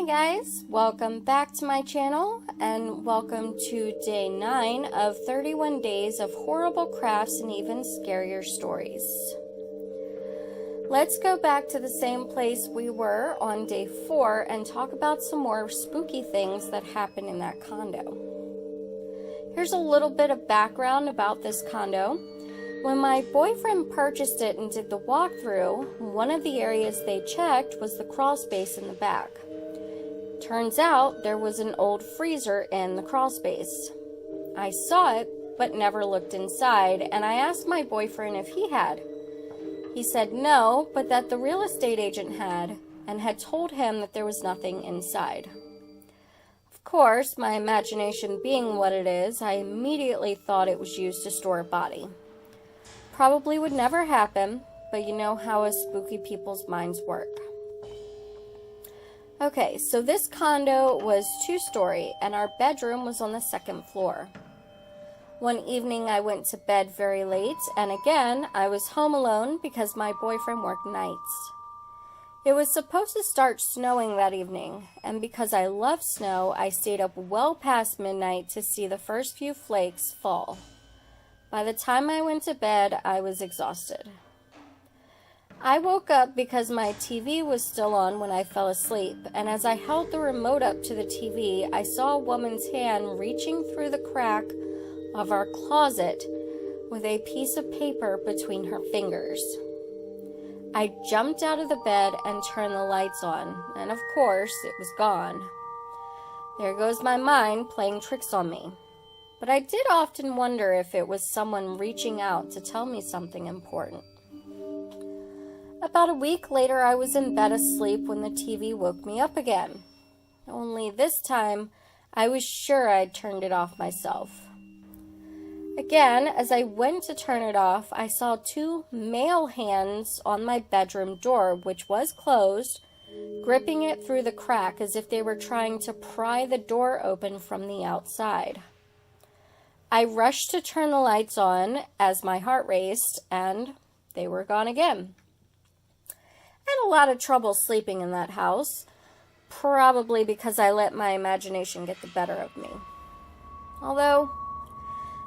Hey guys, welcome back to my channel and welcome to day 9 of 31 days of horrible crafts and even scarier stories. Let's go back to the same place we were on day 4 and talk about some more spooky things that happened in that condo. Here's a little bit of background about this condo. When my boyfriend purchased it and did the walkthrough, one of the areas they checked was the crawl space in the back. Turns out there was an old freezer in the crawl space. I saw it, but never looked inside, and I asked my boyfriend if he had. He said no, but that the real estate agent had, and had told him that there was nothing inside. Of course, my imagination being what it is, I immediately thought it was used to store a body. Probably would never happen, but you know how us spooky people's minds work. Okay, so this condo was 2-story, and our bedroom was on the 2nd floor. One evening I went to bed very late, and again, I was home alone because my boyfriend worked nights. It was supposed to start snowing that evening, and because I love snow, I stayed up well past midnight to see the first few flakes fall. By the time I went to bed, I was exhausted. I woke up because my TV was still on when I fell asleep, and as I held the remote up to the TV, I saw a woman's hand reaching through the crack of our closet with a piece of paper between her fingers. I jumped out of the bed and turned the lights on, and of course, it was gone. There goes my mind playing tricks on me. But I did often wonder if it was someone reaching out to tell me something important. About a week later, I was in bed asleep when the TV woke me up again. Only this time, I was sure I'd turned it off myself. Again, as I went to turn it off, I saw 2 male hands on my bedroom door, which was closed, gripping it through the crack as if they were trying to pry the door open from the outside. I rushed to turn the lights on as my heart raced, and they were gone again. I had a lot of trouble sleeping in that house, probably because I let my imagination get the better of me. Although,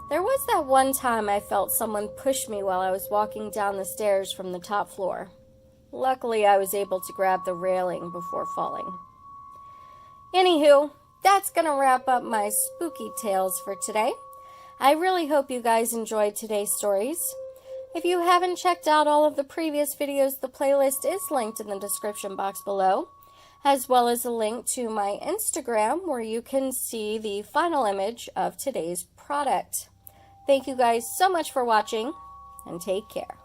there was that one time I felt someone push me while I was walking down the stairs from the top floor. Luckily, I was able to grab the railing before falling. Anywho, that's going to wrap up my spooky tales for today. I really hope you guys enjoyed today's stories. If you haven't checked out all of the previous videos, the playlist is linked in the description box below, as well as a link to my Instagram where you can see the final image of today's product. Thank you guys so much for watching, and take care.